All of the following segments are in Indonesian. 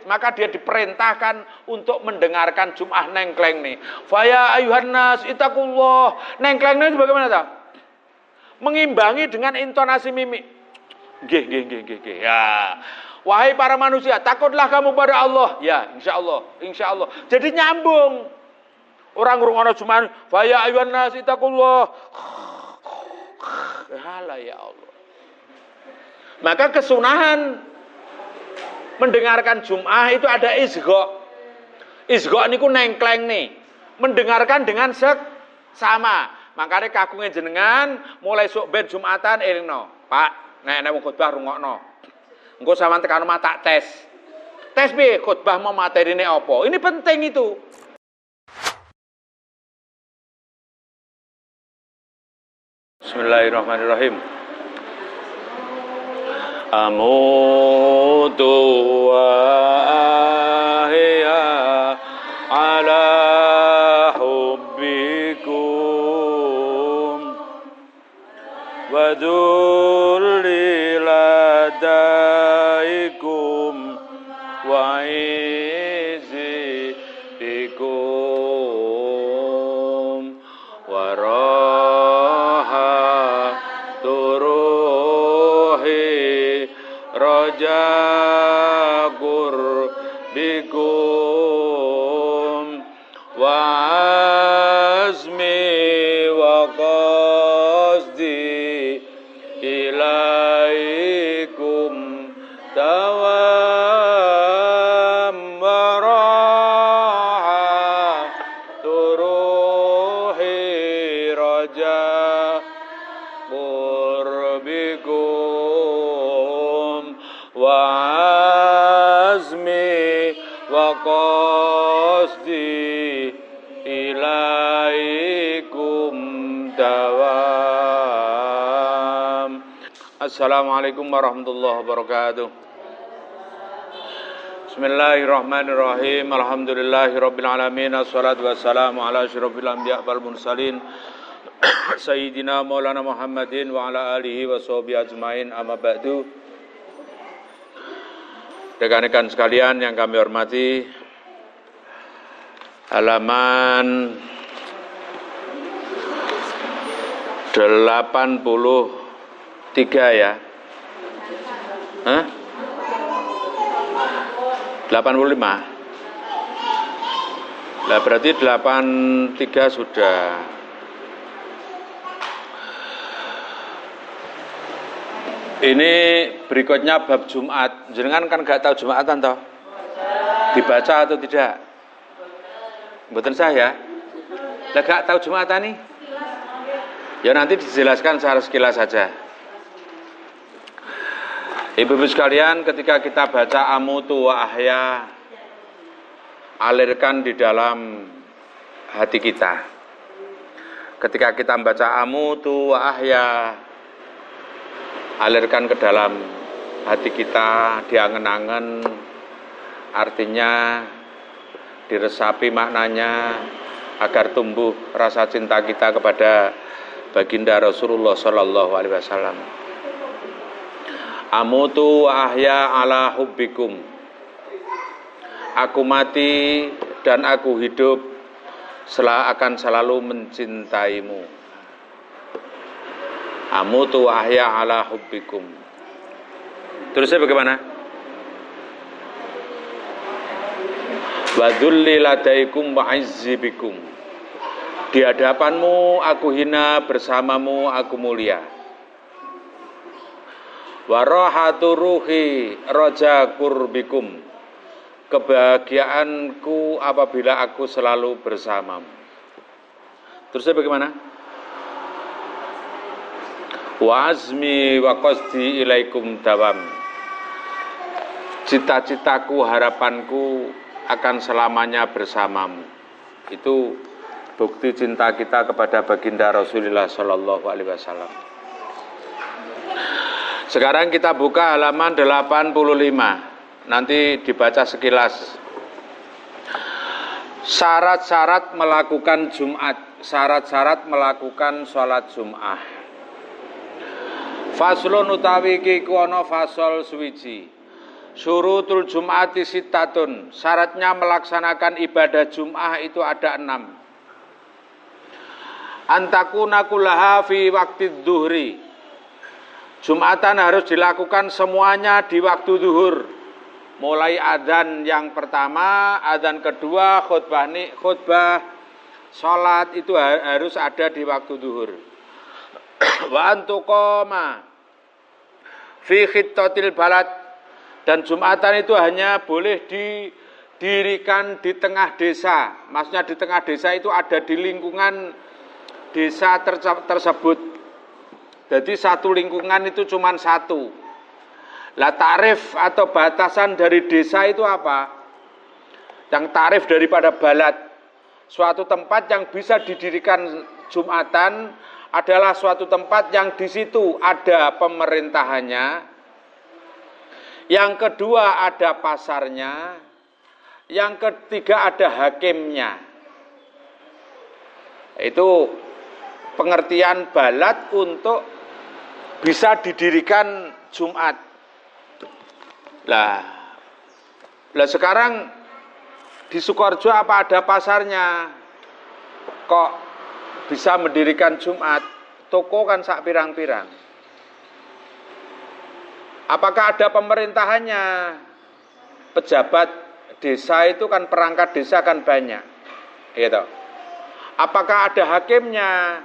Maulid, maka dia diperintahkan untuk mendengarkan Jum'ah nengkleng nih. Faya ayuhan nas itakullah. Nengkleng ini bagaimana tak? Mengimbangi dengan intonasi mimik. Nggih. Ya. Wahai para manusia, takutlah kamu pada Allah. Ya, insya Allah. Jadi nyambung. Orang ngrungokno Jum'ah, faya ayuhan nas itakullah. Halah ya Allah. Maka kesunahan mendengarkan Jum'ah itu ada isgha. Isgha niku nengkleng nih. Mendengarkan dengan sama. Makanya kagunge jenengan mulai sok ben Jumatan elingno. Pak, nek wong khotbah rungokno. Engko sampean tekan omah tak tes. Tes piye khotbah mau materine apa? Ini penting itu. Bismillahirrahmanirrahim. Amutu wa ahya ala hubbikum wa dhulli ladaikum wa izi bikum wa raha turuhi rajakur bikum wa azmi wa qasdi ilaikum tawam wa raha turuhi rajakur bikum wa azmi wa qasdi ilaikum dawam. Assalamualaikum warahmatullahi wabarakatuh. Bismillahirrahmanirrahim. Alhamdulillahirabbil alamin. Assalatu wassalamu ala asyrofil anbiya wal mursalin Sayyidina Maulana Muhammadin wa ala alihi wa sahbihi ajmain, amma ba'du. Rekan-rekan sekalian yang kami hormati, halaman 83 ya. 85. Lah berarti 83 sudah. Ini berikutnya bab Jumat. Jenengan kan gak tahu Jumatan toh? Dibaca atau tidak? Mboten saya. Lah gak tahu Jumatan nih? Ya nanti dijelaskan secara sekilas saja. Ibu-ibu sekalian, ketika kita baca amutu wa ahya, alirkan di dalam hati kita. Ketika kita membaca amutu wa ahya, alirkan ke dalam hati kita, diangen-angen, artinya diresapi maknanya, agar tumbuh rasa cinta kita kepada baginda Rasulullah Sallallahu Alaihi Wasallam. Amutu ahya ala hubbikum. Aku mati dan aku hidup akan selalu mencintaimu. Amutu ahya ala hubbikum. Terusnya bagaimana? Wa dhulli ladaikum wa izzi bikum. Di hadapanmu aku hina, bersamamu aku mulia. Wa rahatu ruhi raja kurbikum. Kebahagiaanku apabila aku selalu bersamamu. Terusnya bagaimana? Wa azmi wa qasdi ilaikum dawam. Cita-citaku, harapanku akan selamanya bersamamu. Itu bukti cinta kita kepada baginda Rasulullah Sallallahu Alaihi Wasallam. Sekarang kita buka halaman 85. Nanti dibaca sekilas. Syarat-syarat melakukan Jumat, syarat-syarat melakukan sholat Jum'ah. Faslun utawi iki ku ana fasal suwiji. Syurutul Jum'ati sittatun. Syaratnya melaksanakan ibadah Jum'ah itu ada 6. Antakuna kullaha fi waqtid dhuhri. Jumatan harus dilakukan semuanya di waktu zuhur. Mulai adzan yang pertama, adzan kedua, khutbah salat itu harus ada di waktu zuhur. Wa antuqama fi khittatil balad, dan Jumatan itu hanya boleh didirikan di tengah desa. Maksudnya di tengah desa itu ada di lingkungan desa tersebut. Jadi satu lingkungan itu cuma satu. Lah tarif atau batasan dari desa itu apa? Yang tarif daripada balad, suatu tempat yang bisa didirikan Jumatan adalah suatu tempat yang di situ ada pemerintahannya. Yang kedua ada pasarnya. Yang ketiga ada hakimnya. Itu pengertian balad untuk bisa didirikan Jumat. Lah sekarang di Sukoharjo apa ada pasarnya? Kok bisa mendirikan Jumat? Toko kan sak pirang-pirang. Apakah ada pemerintahannya? Pejabat desa itu kan, perangkat desa kan banyak. Gitu. Apakah ada hakimnya?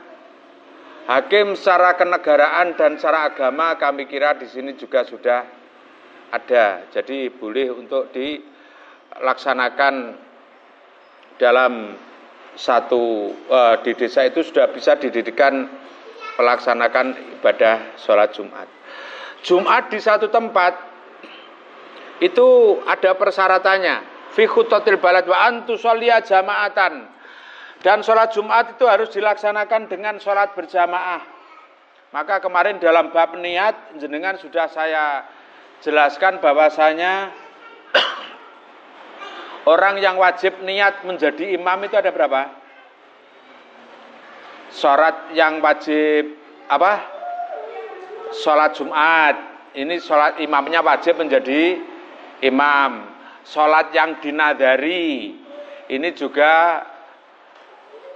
Hakim secara kenegaraan dan secara agama kami kira di sini juga sudah ada. Jadi boleh untuk dilaksanakan dalam satu di desa itu sudah bisa didirikan melaksanakan ibadah sholat Jumat. Jumat di satu tempat itu ada persyaratannya. Fi khutatil balad wa antu sholliya jama'atan. Dan sholat Jumat itu harus dilaksanakan dengan sholat berjamaah. Maka kemarin dalam bab niat jenengan sudah saya jelaskan bahwasanya orang yang wajib niat menjadi imam itu ada berapa? Syarat yang wajib apa? Sholat Jumat. Ini sholat imamnya wajib menjadi imam. Sholat yang dinadari ini juga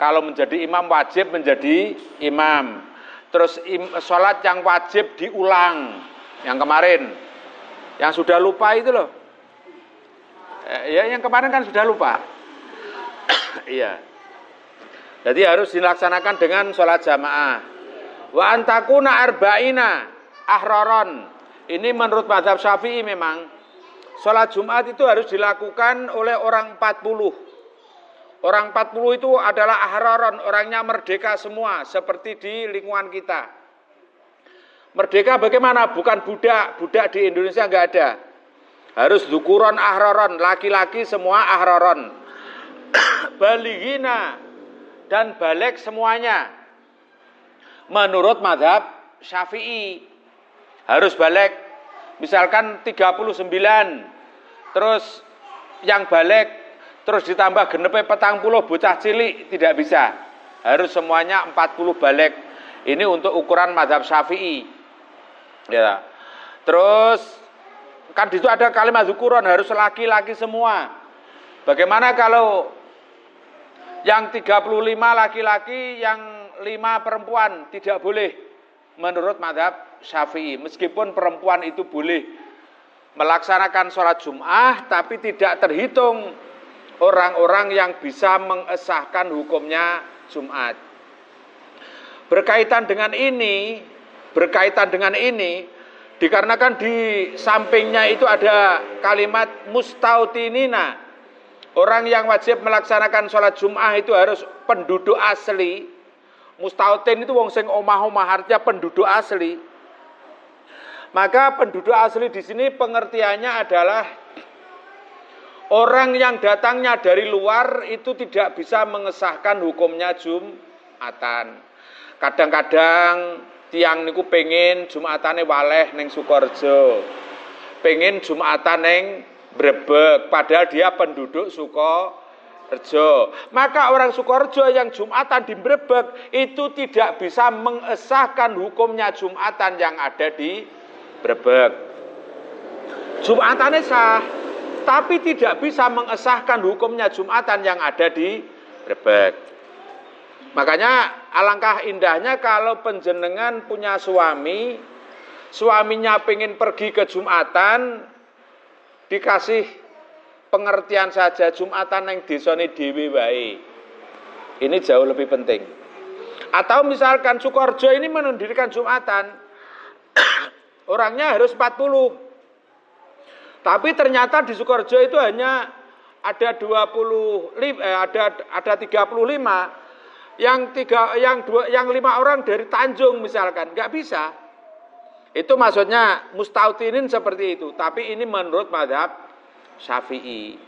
kalau menjadi imam wajib menjadi imam. Terus sholat yang wajib diulang. Yang kemarin. Yang sudah lupa itu loh. Ya yang kemarin kan sudah lupa. Iya. Jadi harus dilaksanakan dengan sholat jamaah. Wa antakuna arba'ina ahroron. Ini menurut mazhab Syafi'i memang. Sholat Jumat itu harus dilakukan oleh orang 40. Orang 40 itu adalah ahroron, orangnya merdeka semua, seperti di lingkungan kita. Merdeka bagaimana? Bukan budak, budak di Indonesia enggak ada. Harus dzukuron ahroron, laki-laki semua ahroron. Balighina dan balik semuanya. Menurut mazhab Syafi'i harus balik. Misalkan 39, terus yang balik terus ditambah genepe 40 bocah cilik tidak bisa. Harus semuanya 40 balik. Ini untuk ukuran mazhab Syafi'i. Ya. Terus kan di situ ada kalimat dzukuron, harus laki-laki semua. Bagaimana kalau yang 35 laki-laki, yang 5 perempuan? Tidak boleh menurut mazhab Syafi'i. Meskipun perempuan itu boleh melaksanakan sholat Jum'ah, tapi tidak terhitung orang-orang yang bisa mengesahkan hukumnya Jumat. Berkaitan dengan ini, dikarenakan di sampingnya itu ada kalimat mustautinina. Orang yang wajib melaksanakan sholat Jum'ah itu harus penduduk asli. Mustautin itu wong sing omah-omah, artinya penduduk asli. Maka penduduk asli di sini pengertiannya adalah orang yang datangnya dari luar itu tidak bisa mengesahkan hukumnya Jumatan. Kadang-kadang tiang niku pengen Jumatane waleh ning Sukoharjo. Pengen Jumatan ning Brebek, padahal dia penduduk Sukoharjo. Maka orang Sukoharjo yang Jumatan di Brebek itu tidak bisa mengesahkan hukumnya Jumatan yang ada di Brebek. Jumatannya sah, tapi tidak bisa mengesahkan hukumnya Jumatan yang ada di Brebek. Makanya alangkah indahnya kalau penjenengan punya suami, suaminya pengen pergi ke Jumatan, dikasih pengertian saja Jumatan yang desane dhewe wae. Ini jauh lebih penting. Atau misalkan Sukoharjo ini mendirikan Jumatan, orangnya harus 40. Tapi ternyata di Sukoharjo itu hanya ada 35, yang 5 orang dari Tanjung misalkan, nggak bisa. Itu maksudnya mustautinin seperti itu. Tapi ini menurut mazhab Syafi'i.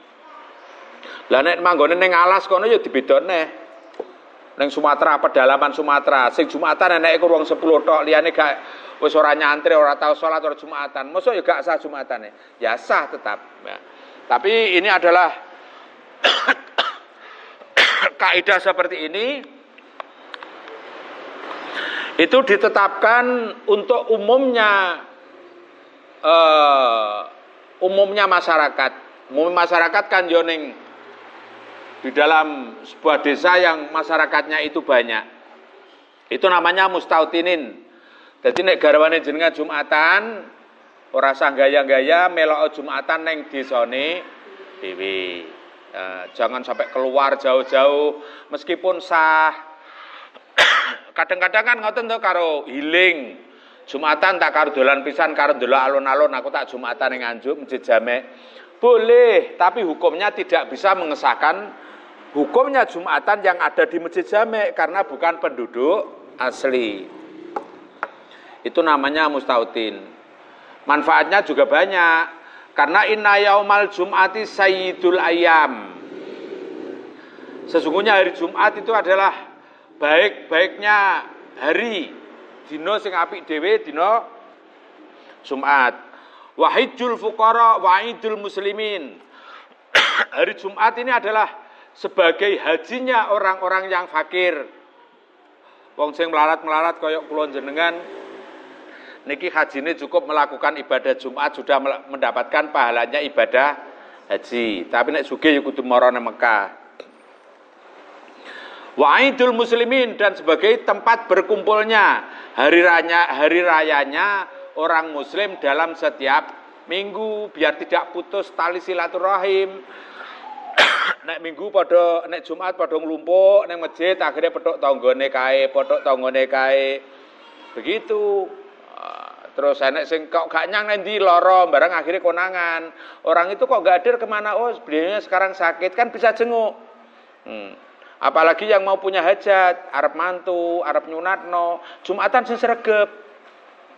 Lah nek manggone ning alas kono ya dibedone. Ning Sumatera, pedalaman Sumatera, sing Jumatan eneke ku wong 10 tok, liyane gak wis ora nyantri, ora tau salat ora Jumatan. Mosok ya gak sah Jumatane. Ya sah tetap. Ya. Tapi ini adalah kaidah seperti ini itu ditetapkan untuk umumnya masyarakat. Umumnya masyarakat kan yo ning di dalam sebuah desa yang masyarakatnya itu banyak. Itu namanya mustautinin. Jadi nek garwane jenengan Jumatan, ora sah gaya-gaya melok Jumatan neng desane dhewe. Jangan sampai keluar jauh-jauh meskipun sah. Kadang-kadang kan ngoten to karo healing. Jumatan tak karo dolan pisan karo ndelok alun-alun, aku tak Jumatan ning Nganjuk Masjid Jamek. Boleh, tapi hukumnya tidak bisa mengesahkan hukumnya Jumatan yang ada di Masjid Jamek karena bukan penduduk asli. Itu namanya mustautin. Manfaatnya juga banyak. Karena inna yaumal jum'ati sayyidul ayyam. Sesungguhnya hari Jumat itu adalah baik-baiknya hari. Dino sing apik dhewe dino Jumat. Wahidul fuqara wa'idul muslimin. Hari Jumat ini adalah sebagai hajinya orang-orang yang fakir. Wong sing melarat-melarat koyok kula jenengan niki hajine cukup melakukan ibadah Jumat sudah mendapatkan pahalanya ibadah haji. Tapi nek sugih ya kudu mara nang Mekah. Wa'idul muslimin dan sebagai tempat berkumpulnya hari rayanya orang muslim dalam setiap minggu biar tidak putus tali silaturahim. Nek minggu padha nek Jumat padha nglumpuk ning masjid akhirnya petuk tanggane kae. Begitu. Terus enek sing kok gak nyang endi lara barang akhirnya konangan. Orang itu kok gak hadir kemana? Oh, beliaunya sekarang sakit kan bisa jenguk. Apalagi yang mau punya hajat, arep mantu, arep nyunatno, Jumatan sing sregep.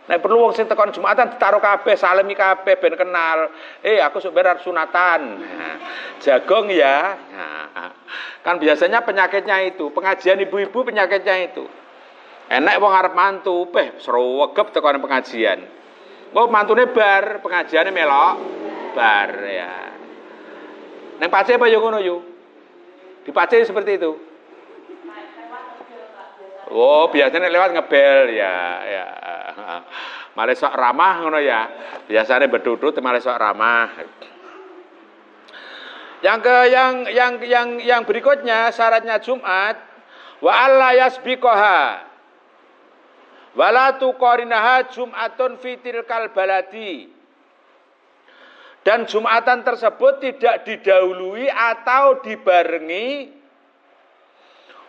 Nek perlu wong sing tekon Jumatan ditaruh kabeh, salemi kabeh ben kenal. Aku sok bar sunatan. Jagong ya. Kan biasanya penyakitnya itu, pengajian ibu-ibu penyakitnya itu. Enek wong arep mantu, sregep tekon pengajian. Oh, mantune bar, pengajiane melok bar ya. Neng Pace apa yo ngono yo? Di Pace seperti itu. Oh, biasanya lewat ngebel ya. Malah sok ramah ngono ya. Biasanya berduduk malah sok ramah. Yang berikutnya syaratnya Jumat wa alla yasbiqaha wala tuqarinaha Jum'atun fi tilkal baladi. Dan Jumatan tersebut tidak didahului atau dibarengi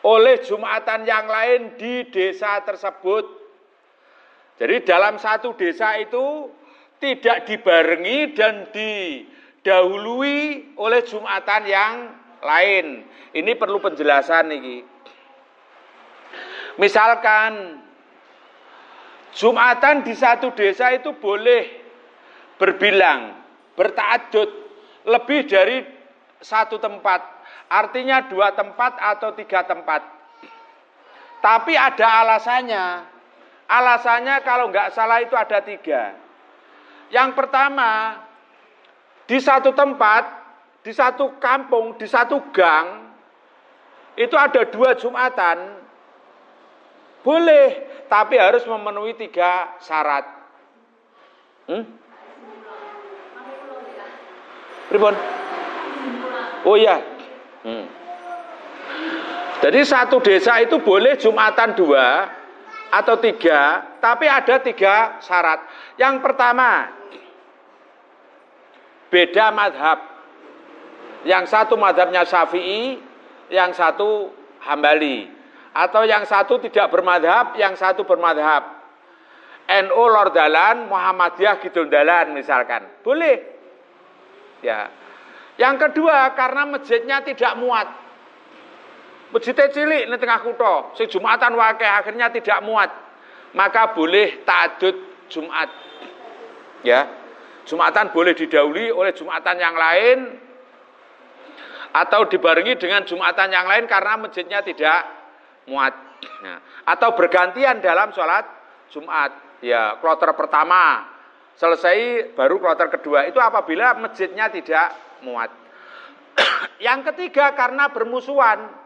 oleh Jumatan yang lain di desa tersebut. Jadi dalam satu desa itu tidak dibarengi dan didahului oleh Jumatan yang lain. Ini perlu penjelasan nih. Misalkan Jumatan di satu desa itu boleh berbilang, berta'addud, lebih dari satu tempat. Artinya 2 tempat atau 3 tempat. Tapi ada alasannya. Alasannya kalau nggak salah itu ada 3. Yang pertama, di satu tempat, di satu kampung, di satu gang, itu ada 2 Jumatan. Boleh, tapi harus memenuhi 3 syarat. Pripun? Oh iya. Jadi satu desa itu boleh Jumatan 2 atau 3, tapi ada 3 syarat. Yang pertama, beda madhab. Yang satu madhabnya Syafi'i, yang satu Hambali. Atau yang satu tidak bermadhab, yang satu bermadhab. NU lor dalan, Muhammadiyah kidul dalan misalkan. Boleh. Ya. Yang kedua, karena masjidnya tidak muat. Masjidnya cilik di tengah kutha, sing Jumatan wakeh akhirnya tidak muat. Maka boleh ta'adud Jumat. Ya. Jumatan boleh didahului oleh Jumatan yang lain atau dibarengi dengan Jumatan yang lain karena masjidnya tidak muat. Nah, atau bergantian dalam sholat Jumat. Ya, kloter pertama selesai baru kloter kedua. Itu apabila masjidnya tidak muat. Yang ketiga karena bermusuhan.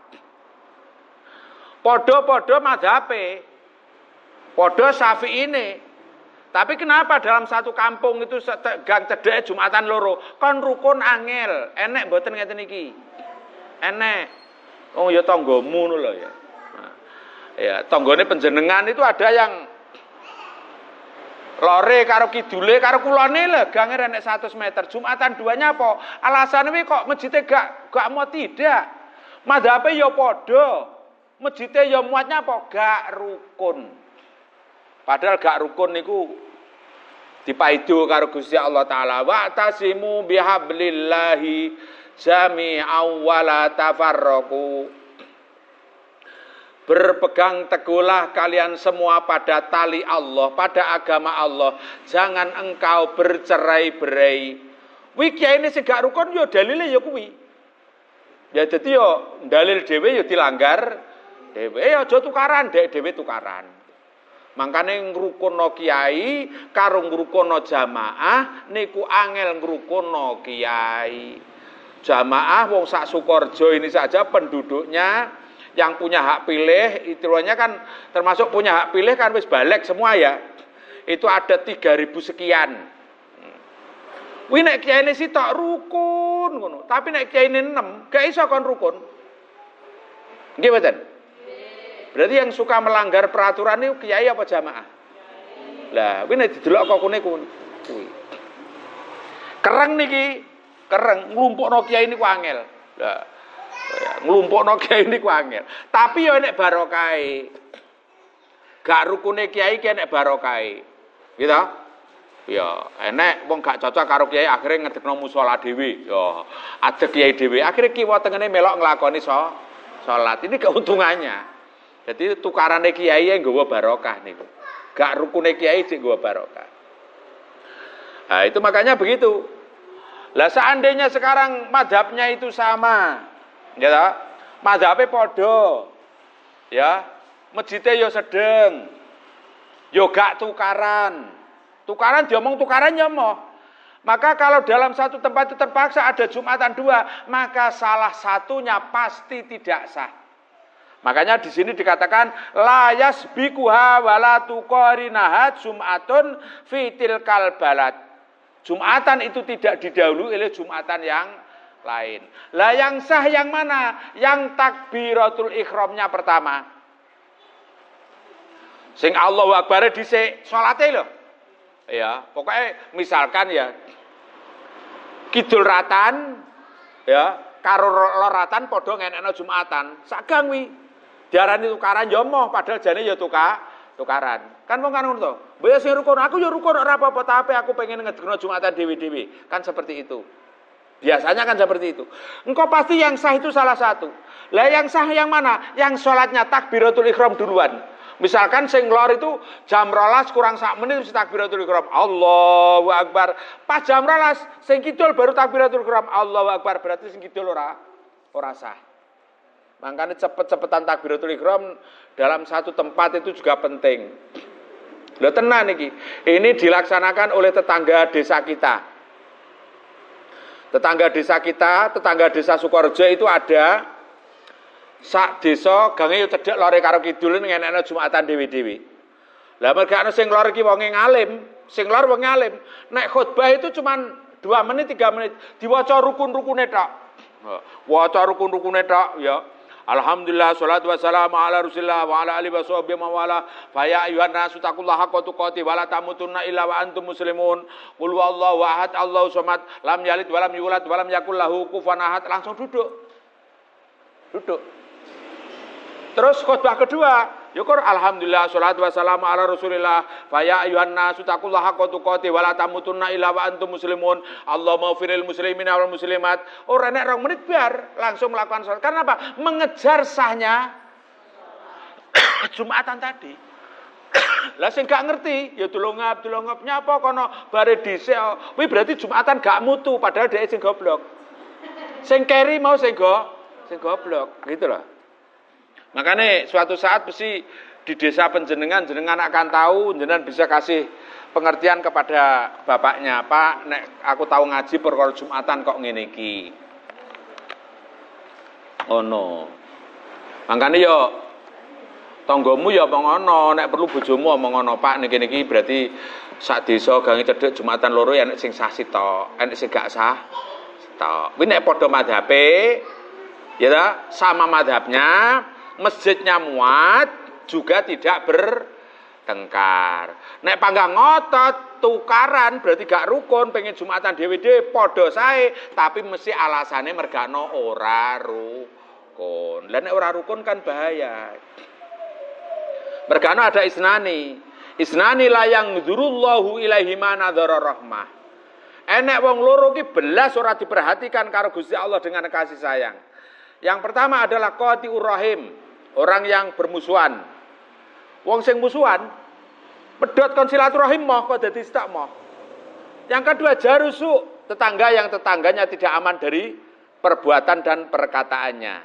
Podo-podo madhabe. Podo Syafi'i ini. Tapi kenapa dalam satu kampung itu gang cedek Jumatan loro kon rukun angel, enek mboten ngeten iki. Enek. Oh ya tanggamu ngono lho ya. Nah, ya tanggane panjenengan itu ada yang lore karo kidule karo kulone lho gange enek 100 meter. Jumatan 2-nya apa? Alasannya kok masjidnya gak mau tidak. Madhabe ya padha. Masjidnya ya muatnya apa? Gak rukun. Padahal gak rukun niku dipaido karo Gusti Allah taala. Wa tasimu bihablillahi jami'an wa la tafarraqu. Berpegang teguhlah kalian semua pada tali Allah, pada agama Allah. Jangan engkau bercerai-berai. Wi kiai ini sing gak rukun yo dalile yo kuwi. Ya dadi yo dalil dhewe yo dilanggar dhewe. Aja tukaran, dhewe tukaran. Mangkane ngrukunno kiai karo ngrukunno jamaah niku angel ngrukunno kiai. Jamaah wong sak Sukorejo ini saja penduduknya yang punya hak pilih, itunya kan termasuk punya hak pilih kan wis balik semua ya. Itu ada 3.000 sekian. Wi nek kiai ini sitok rukun ngono, tapi nek kiai ini 6 gak iso kon rukun. Nggih mboten? Berarti yang suka melanggar peraturan itu kiai apa jamaah? Lah, kuwi nek didelok kok kuwi. Kereng niki, kereng nglumpukno kiai niku angel. Lah, nglumpukno kiai niku angel. Tapi ya nek barokahe. Gak rukune kiai ki nek barokahe. Gitu? Ya, enek wong gak cocok karo kiai akhirnya ngedekno musala dhewe. Ya, adek kiai dhewe. Akhire kiwa tengene melok nglakoni salat. Ini keuntungannya. Jadi tukarane kiai yang nggawa barokah niku. Gak rukune kiai sing nggawa barokah. Nah, itu makanya begitu. Lah seandainya sekarang madhabnya itu sama, ya toh? Madhabe padha. Ya, masjidnya yo sedeng. Yo gak tukaran. Tukaran diomong tukaran nyomoh. Maka kalau dalam satu tempat itu terpaksa ada Jumatan 2, maka salah satunya pasti tidak sah. Makanya di sini dikatakan la yasbiquha wala tuqarinaha Jum'atun fitil kalbalat. Jumatan itu tidak didahului oleh Jumatan yang lain. Lah yang sah yang mana? Yang takbiratul ihramnya pertama. Sing Allahu Akbar dhisik salate lho. Ya, pokoknya misalkan ya kidul ratan ya karo loratan padha ngenekno Jumatan. Sagang wi diarani tukaran ya moh padahal jane ya tukaran. Kan wong kan ngono to. Mbok sing rukun aku ya rukun ora apa-apa tapi aku pengen ngedekno Jumatan dewe-dewe. Kan seperti itu. Biasanya kan seperti itu. Engkau pasti yang sah itu salah satu. Lah yang sah yang mana? Yang sholatnya takbiratul ihram duluan. Misalkan sing lor itu jam 12 kurang sak menit mesti takbiratul ihram. Allahu Akbar. Pas jam 12 sing kidul baru takbiratul ihram. Allahu Akbar. Berarti sing kidul ora sah. Makanya cepet-cepetan takbiratul ihram dalam satu tempat itu juga penting. Lho tenan iki. Ini dilaksanakan oleh tetangga desa kita. Tetangga desa Sukorejo itu ada sak desa gange yo cedhek lore karo kidul ngenekno Jumatan dewe-dewe. Lah merga ana sing lor iki wonge ngalim, sing lor wong ngalim. Nek khutbah itu cuman 2 menit, 3 menit. Diwaca rukun-rukune tok. Waca rukun-rukune tok ya. Alhamdulillah, salatu wassalamu ala Rasulillah wa ala alihi washabihi wa wala. Fa ya ayyuhan nasu taqullaha haqqa tuqatih wa la tamutunna illa wa antum muslimun. Qul huwallahu ahad, Allahu samad, lam yalid wa lam yulad wa lam yakul lahu kufuwan ahad. Langsung duduk. Duduk. Terus khutbah kedua, yukur alhamdulillah, salatu wassalamu ala Rasulillah. Fa ya ayyuhan nasu taqullaha haqqa tuqatih wa la tamutunna illa wa antum muslimun. Allahumma firil muslimina wal muslimat. Ora nek 2 menit biar langsung melakukan salat. Karena apa? Mengejar sahnya Jumatan tadi. Lah sing gak ngerti ya tulungap nyapa kono bare dhisik. Kuwi berarti Jumatan gak mutu padahal dhek sing goblok. Sing keri mau sing goblok, gitu loh. Makanya suatu saat mesti di desa penjenengan, jenengan akan tahu, jenengan bisa kasih pengertian kepada bapaknya, Pak, nek aku tahu ngaji perkara Jumatan kok ngene iki. Oh no. Makanya yo tanggamu ya omong ngono, nek perlu bojomu omong ngono, Pak, niki berarti sak desa gange cedhek Jumatan loro ya nek sing sah sitok, nek sing gak sah sitok. Kuwi nek padha madhabe ya ta, sama madhabnya, masjidnya muat juga tidak bertengkar. Nek panggang ngotot tukaran berarti gak rukun, pengen Jumatan dhewe-dhewe padha sae, tapi mesti alasane mergano ora rukun. Lah nek ora rukun kan bahaya. Mergano ada isnani la yang dzurullahu ilaihi ma nadzara rahmah. Enek wong loro ki belas ora diperhatikan karo Gusti Allah dengan kasih sayang. Yang pertama adalah qati'ur rahim, orang yang bermusuhan. Wong sing musuhan pedhot kon silaturahim moh kok dadi stak moh. Yang kedua jarusu, tetangga yang tetangganya tidak aman dari perbuatan dan perkataannya.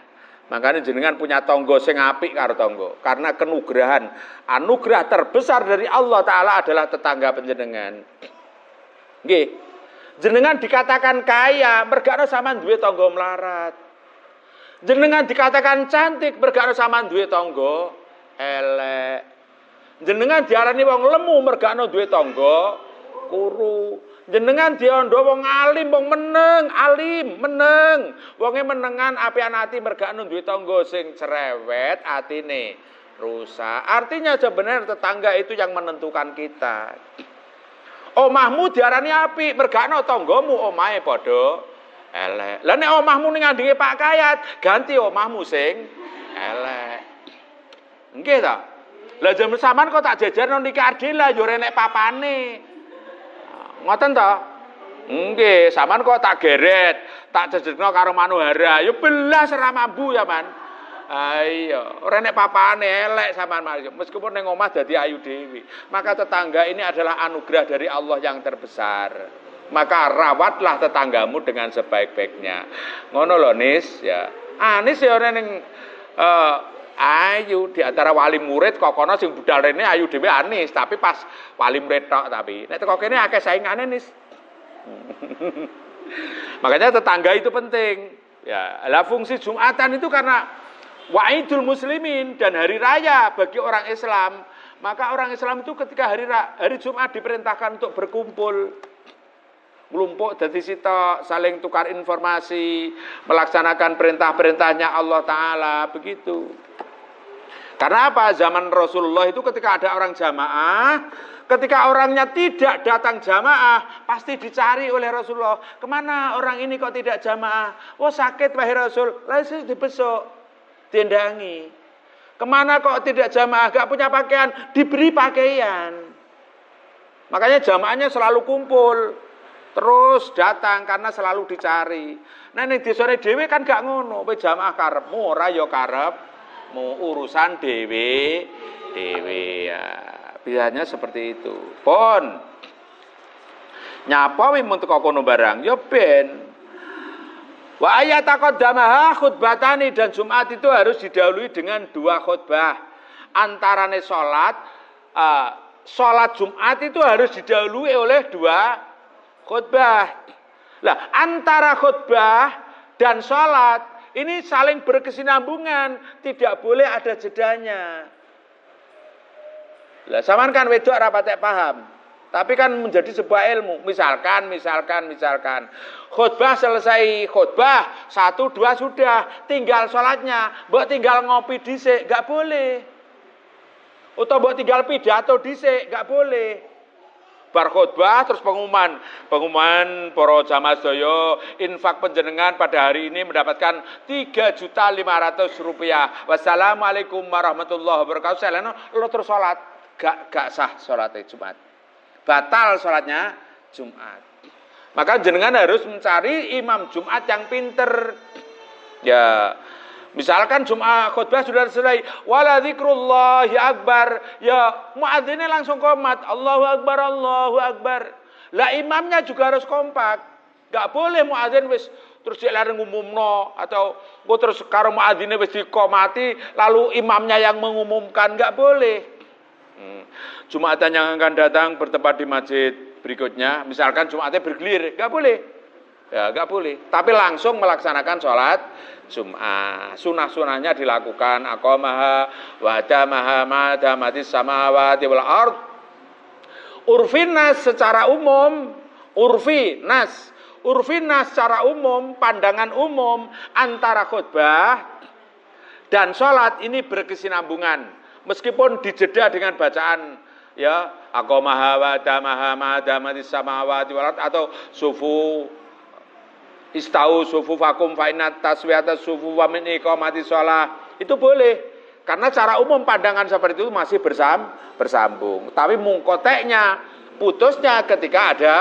Makanya jenengan punya tangga sing apik karo tangga, karena kenugrahan, anugerah terbesar dari Allah Ta'ala adalah tetangga panjenengan. Nggih. Jenengan dikatakan kaya, mergane sampean duwe tangga melarat. Jenengan dikatakan cantik, mergane sampean duwe tangga elek. Jenengan diarani wong lemu, mergane duwe tangga kuru. Jenengan diondo wong alim, wong meneng, alim, meneng. Wonge menengan apian ati mergane duwe tangga sing cerewet, atine rusak. Artinya sebenarnya tetangga itu yang menentukan kita. Omahmu diarani apik, mergane tanggamu omahe padha elek. Lah nek omahmu ning ngandinge Pak Kayat, ganti omahmu sing elek. Nggih ta? Lah jam sampean kok tak jajarno niki Ardila yo nek papane. Ngoten to? Nggih, sampean kok tak geret, tak jejetno karo manuhara. Ya belas ora mambu ya, Man. Iya, ora nek papane elek sampean meskipun ning omah dadi ayu dhewe. Maka tetangga ini adalah anugerah dari Allah yang terbesar. Maka rawatlah tetanggamu dengan sebaik-baiknya. Ngono lho, Nis, ya. Nis ya ora ning ayu di antara wali murid kok kono sing budal rene ayu dhewe Anis, tapi pas wali murid tok tapi nek teko kene akeh saingane Nis. Makanya tetangga itu penting. Ya, lah fungsi Jumatan itu karena wa'idul muslimin dan hari raya bagi orang Islam. Maka orang Islam itu ketika hari Jumat diperintahkan untuk berkumpul, melumpuk dadi sitok, saling tukar informasi, melaksanakan perintah-perintahnya Allah Ta'ala, begitu. Karena apa? Zaman Rasulullah itu ketika ada orang jamaah, ketika orangnya tidak datang jamaah, pasti dicari oleh Rasulullah. Kemana orang ini kok tidak jamaah? Oh sakit wahai Rasul, lalu dibesuk, diendangi. Kemana kok tidak jamaah? Gak punya pakaian, diberi pakaian. Makanya jamaahnya selalu kumpul, terus datang karena selalu dicari. Nah ning desane dhewe kan gak ngono, kowe jamaah karepmu ora ya karep mau urusan dewe ya. Biasanya seperti itu. Pon nyapa wi mun teko kono barang ya ben. Wa ayataqaddamaha khutbatani, dan Jumat itu harus didahului dengan 2 khutbah. Antarane salat Jumat itu harus didahului oleh 2 khutbah. Lah antara khutbah dan salat ini saling berkesinambungan, tidak boleh ada jedanya. Lah sampean kan wedok ora patek paham. tapi kan menjadi sebuah ilmu. Misalkan khutbah selesai khutbah 1, 2 sudah, tinggal sholatnya, mbok tinggal ngopi dhisik, gak boleh. Atau mbok tinggal pidato dhisik, gak boleh. Bar khutbah terus pengumuman para jamaah sedaya, infak panjenengan pada hari ini mendapatkan 3.500.000 rupiah. Wassalamualaikum warahmatullahi wabarakatuh. Selena lo terus salat, gak sah salatnya Jumat. Batal salatnya Jumat. Maka jenengan harus mencari imam Jumat yang pinter. Ya, misalkan Jumat khutbah sudah selesai, wala dzikrullahi akbar, ya muadzinnya langsung qomat, Allahu akbar, Allahu akbar. Lah imamnya juga harus kompak. Enggak boleh muadzin wis terus dia lari ngumumno atau terus karo muadzinnya wis diqomati lalu imamnya yang mengumumkan, enggak boleh. Jumatan yang akan datang bertempat di masjid berikutnya, misalkan Jumatnya bergilir, enggak boleh. Ya, enggak boleh. Tapi langsung melaksanakan sholat Jumat. Sunah-sunahnya dilakukan. Aqamaha wa adamaha ma damatis samawati wal ard. Urfin nas secara umum, urfi nas secara umum, pandangan umum antara khutbah dan sholat ini berkesinambungan. Meskipun dijeda dengan bacaan ya aqamaha wa adamaha ma damatis samawati wal ard atau sufu istau sufufakum fa inna taswiyata sufu wa min iqamati shalah, itu boleh karena secara umum pandangan seperti itu masih bersambung. Tapi mungkoteknya putusnya ketika ada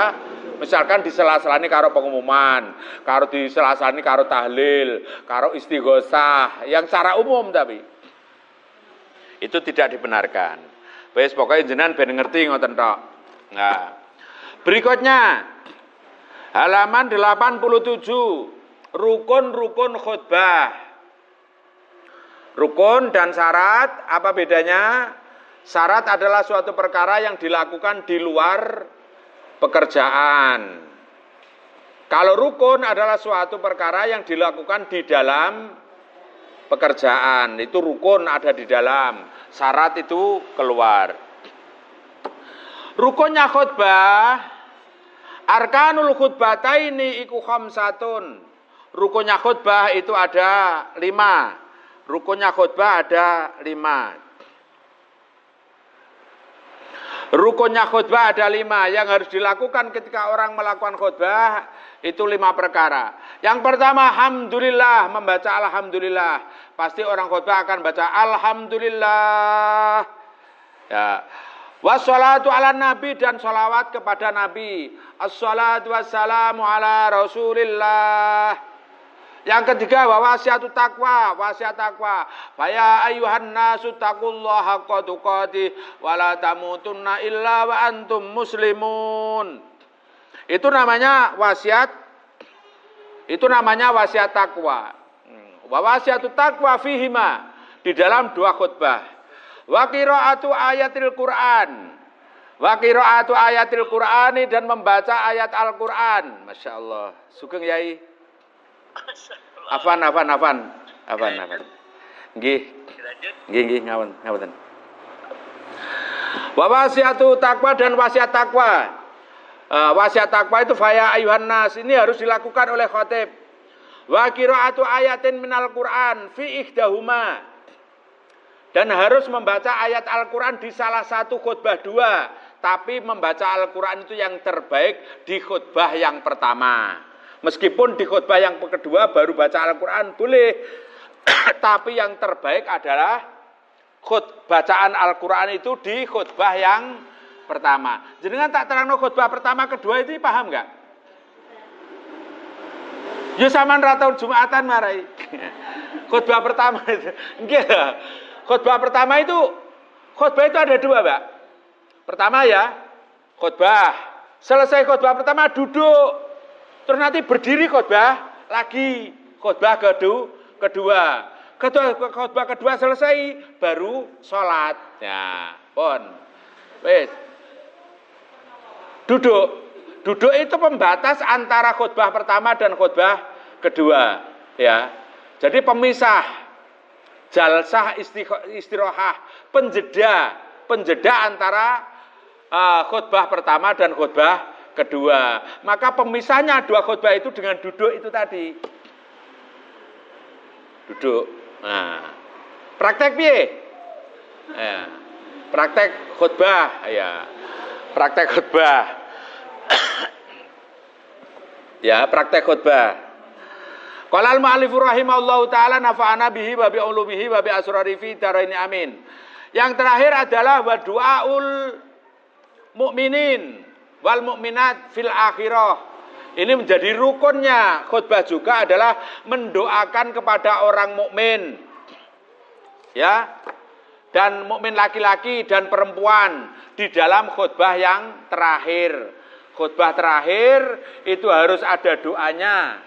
misalkan di sela-sela ini karo pengumuman, karo di sela-sela ini karo tahlil, karo istighosah yang secara umum, tapi itu tidak dibenarkan. Wes pokoknya jenengan ben ngerti ngoten tok. Nah, berikutnya halaman 87, rukun-rukun khutbah. Rukun dan syarat, apa bedanya? Syarat adalah suatu perkara yang dilakukan di luar pekerjaan. Kalau rukun adalah suatu perkara yang dilakukan di dalam pekerjaan. Itu rukun ada di dalam, syarat itu keluar. Rukunnya khutbah, arkanul khutbataini iku khamsatun. Rukunnya khutbah itu ada 5. Rukunnya khutbah ada 5. Rukunnya khutbah ada 5. Yang harus dilakukan ketika orang melakukan khutbah itu 5 perkara. Yang pertama, alhamdulillah, membaca alhamdulillah. Pasti orang khutbah akan baca alhamdulillah. Ya. Wassalatu ala nabi, dan sholawat kepada nabi. Assalatu wassalamu ala rasulillah. Yang ketiga, wasiatu takwa, wasiat takwa. Faya ayyuhan nasu taqullaha haqqa tuqatih wa la tamutunna illa wa antum muslimun. Itu namanya wasiat. Itu namanya wasiat takwa. Wa wasiatu takwa fihima, di dalam 2 khutbah. Wa qiraatu ayatil Qur'an. Wa qiraatu ayatil Qur'ani, dan membaca ayat Al-Qur'an. Masya Allah. Sugeng Yai. Afan. Nggih. Ngapunten. Wa wasiatu takwa, dan wasiat takwa. Wasiat takwa itu faya ayuhan nas, ini harus dilakukan oleh khatib. Wa qiraatu ayatin minal Qur'an fi ihdahuma, dan harus membaca ayat Al-Quran di salah satu khutbah 2. Tapi membaca Al-Quran itu yang terbaik di khutbah yang pertama. Meskipun di khutbah yang kedua baru baca Al-Quran boleh. Tapi yang terbaik adalah bacaan Al-Quran itu di khutbah yang pertama. Jenengan tak terangno khutbah pertama kedua itu paham enggak? Ya sampean ra tau Jumatan marai. Khutbah pertama itu. Nggih. Khutbah pertama itu ada 2, Mbak. Pertama ya, khutbah. Selesai khutbah pertama duduk. Terus nanti berdiri khutbah lagi. Khutbah kedua. Khutbah kedua selesai baru sholat. Ya, pun. Wes. Duduk itu pembatas antara khutbah pertama dan khutbah kedua, ya. Jadi pemisah, jalsah istirahah, penjeda antara khutbah pertama dan khutbah kedua. Maka pemisahnya dua khutbah itu dengan duduk itu tadi. Duduk. Nah, praktek piye? Ya. Praktek khutbah, ya. Praktek khutbah. Ya, praktek khutbah. Qala al-mu'allifu rahimahullahu taala nafa'ana bihi wa bi ulumihi wa bi asrari fi daraini amin. Yang terakhir adalah wa du'aul mukminin wal mukminat fil akhirah. Ini menjadi rukunnya khutbah juga adalah mendoakan kepada orang mukmin. Ya. Dan mukmin laki-laki dan perempuan di dalam khutbah yang terakhir. Khutbah terakhir itu harus ada doanya.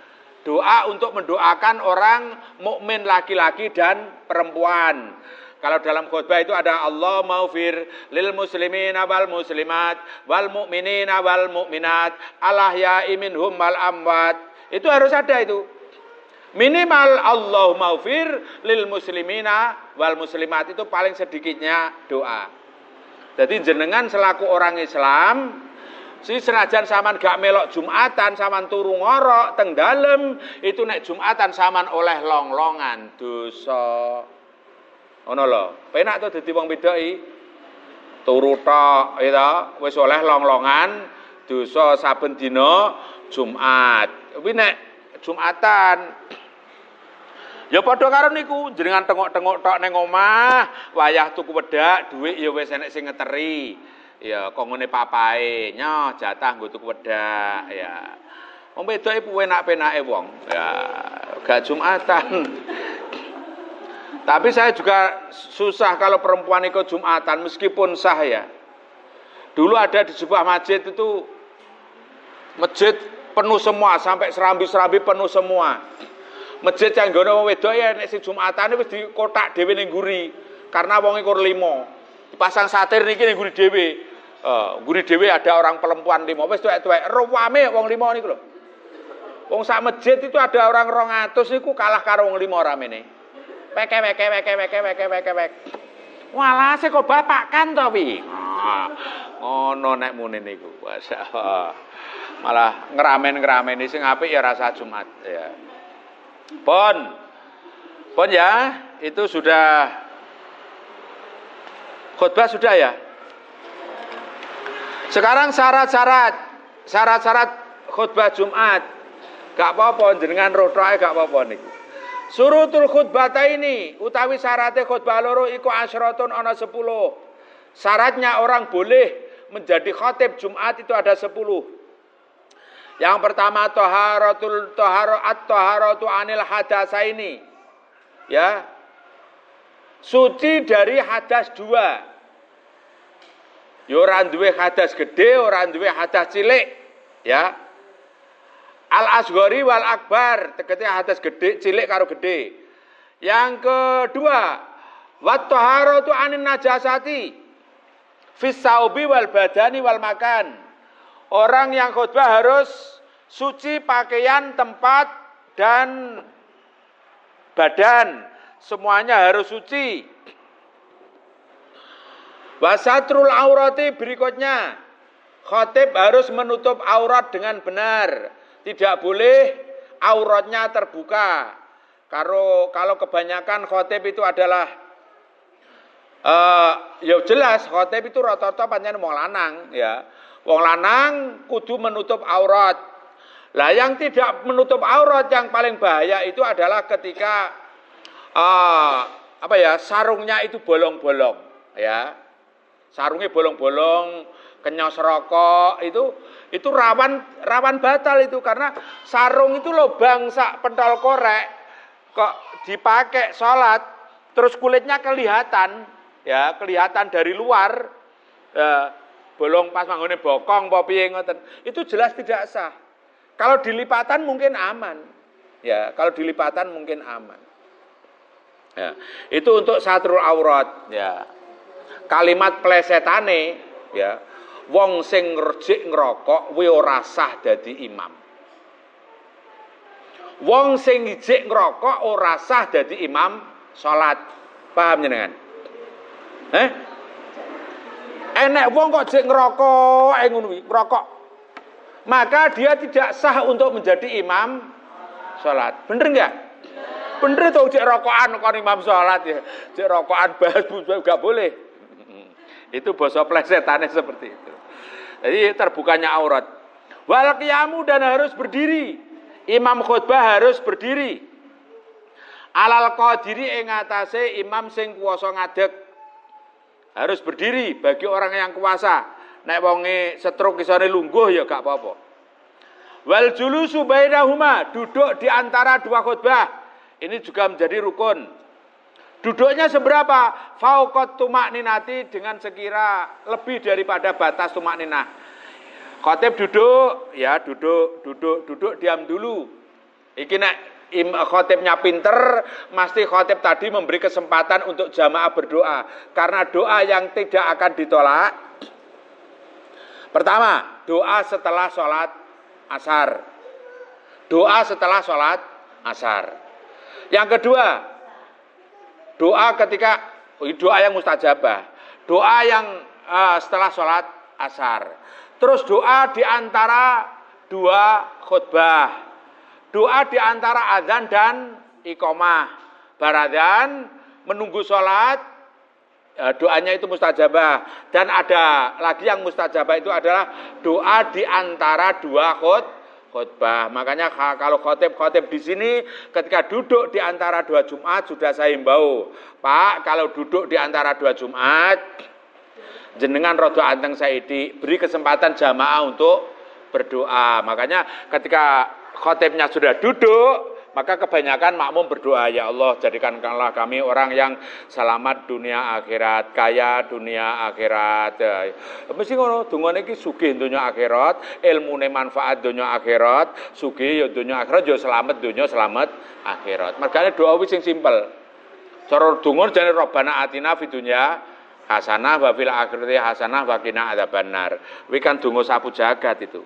Doa untuk mendoakan orang mukmin laki-laki dan perempuan. Kalau dalam khutbah itu ada Allah maufir lil muslimina wal muslimat wal mu'minina wal mu'minat alahya'i minhum wal amwat. Itu harus ada itu. Minimal Allah maufir lil muslimina wal muslimat, itu paling sedikitnya doa. Jadi jenengan selaku orang Islam, si senajan saman gak melok Jumatan, saman turu ngorok teng dalem, itu nek Jumatan saman oleh long-longan dosa. Ngono lho, penak to dadi wong bedaki. Turu tok itu wis oleh long-longan dosa saben dina Jumat. Kuwi nek Jumatan ya padha karo niku, jenengan tengok-tengok tok ning omah, wayah tuku wedak, dhuwit ya wis enek sing ngeteri. Ya kongone papae, nyoh jatah nggo tuku wedak, ya. Wong wedoke penak-penake wong. Ya, gak Jumatan. Tapi saya juga susah kalau perempuan ikut Jumatan meskipun sah ya. Dulu ada di sebuah masjid itu, masjid penuh semua, sampai serambi-serambi penuh semua. Masjid yang nggono wong wedok ya nek sing Jumatane wis dikotak dhewe ning nguri. Karena wong iku 5. Dipasang satir niki ning nguri dhewe. Nguri dhewe ada orang perempuan 5. Wis tuwek-tuwek rame wong 5 niku lho. Wong sak masjid itu ada orang 200 niku kalah karo wong 5 ramene. Wek. Walah sik kok bapak kan to wi. Ngono nek muni niku. Masyaallah. Malah ngeramen-ngrameni sing apik ya rasa Jumat ya. Pon ya, itu sudah khutbah sudah ya. Sekarang syarat-syarat khutbah Jumat. Gak apa-apa jenengan rotoke gak apa-apa niku. Surutul khutbataini utawi syaratnya khutbah loro iku asyratun ana 10. Syaratnya orang boleh menjadi khatib Jumat itu ada 10. Yang pertama taharatu anil hadasaini. Ya. Suci dari hadas 2. Ya ora duwe hadas gede, ora duwe hadas cilik, ya. Al asghari wal akbar, tegese hadas gede, cilik karo gede. Yang kedua, wat taharatu anin najasati fis saubi wal badani wal makan. Orang yang khutbah harus suci pakaian, tempat, dan badan. Semuanya harus suci. Wasatrul aurati berikutnya. Khatib harus menutup aurat dengan benar. Tidak boleh auratnya terbuka. Kalau kebanyakan khatib itu adalah ya jelas khatib itu rata-rata pancen wong lanang ya. Wong lanang kudu menutup aurat. Lah yang tidak menutup aurat yang paling bahaya itu adalah ketika sarungnya itu bolong-bolong ya. Sarungnya bolong-bolong, kenyos rokok itu rawan batal itu karena sarung itu lubang sak pentol korek kok dipakai sholat terus kulitnya kelihatan ya, kelihatan dari luar ya. Bolong pas manggone bokong apa piye ngoten. Itu jelas tidak sah. Kalau dilipatan mungkin aman. Ya, kalau dilipatan mungkin aman. Ya, itu untuk satrul aurat, ya. Kalimat plesetane, ya. Wong sing rejik ngerokok kuwi ora sah dadi imam. Wong sing ijik ngerokok ora sah dadi imam salat. Paham jenengan? Enek wong kok jek ngerokok, ngono kuwi, ngerokok. Maka dia tidak sah untuk menjadi imam salat. Bener enggak? Bener tuh jek rokokan kon imam salat ya. Jek rokokan bahas enggak boleh. Itu basa plesetane seperti itu. Jadi terbukanya aurat. Wal qiyamu dan harus berdiri. Imam khutbah harus berdiri. Alal qadiri ing atase imam sing kuwasa ngadeg. Harus berdiri bagi orang yang kuasa. Nek wonge stroke isane lungguh ya gak apa-apa. Wal julusu bainahuma, duduk di antara dua khutbah. Ini juga menjadi rukun. Duduknya seberapa? Fauqat tumakninati, dengan sekira lebih daripada batas tumakninah. Khotib duduk, ya duduk diam dulu. Iki nek khotibnya pinter, mesti khotib tadi memberi kesempatan untuk jamaah berdoa. Karena doa yang tidak akan ditolak. Pertama, doa setelah sholat asar. Doa setelah sholat asar. Yang kedua, doa ketika, doa yang mustajabah. Doa yang setelah sholat asar. Terus doa di antara dua khutbah. Doa di antara azan dan iqamah. Barazan menunggu sholat. Doanya itu mustajabah. Dan ada lagi yang mustajabah itu adalah doa di antara dua khutbah. Makanya kalau khotib di sini ketika duduk di antara dua Jumat sudah saya himbau, Pak, kalau duduk di antara dua Jumat jenengan rodo anteng saidi, beri kesempatan jamaah untuk berdoa. Makanya ketika khotibnya sudah duduk, maka kebanyakan makmum berdoa, ya Allah jadikanlah kami orang yang selamat dunia akhirat, kaya dunia akhirat. Mesti ngono, dungane iki sugih dunia akhirat, ilmune manfaat dunia akhirat, sugih ya dunia akhirat, ya selamat dunia, selamat akhirat. Makanya doa wis sing simpel. Cara donga jane Rabbana atina fid dunya hasanah wa fil akhirati hasanah wa qina adzabannar. Kuwi kan donga sapu jagat itu.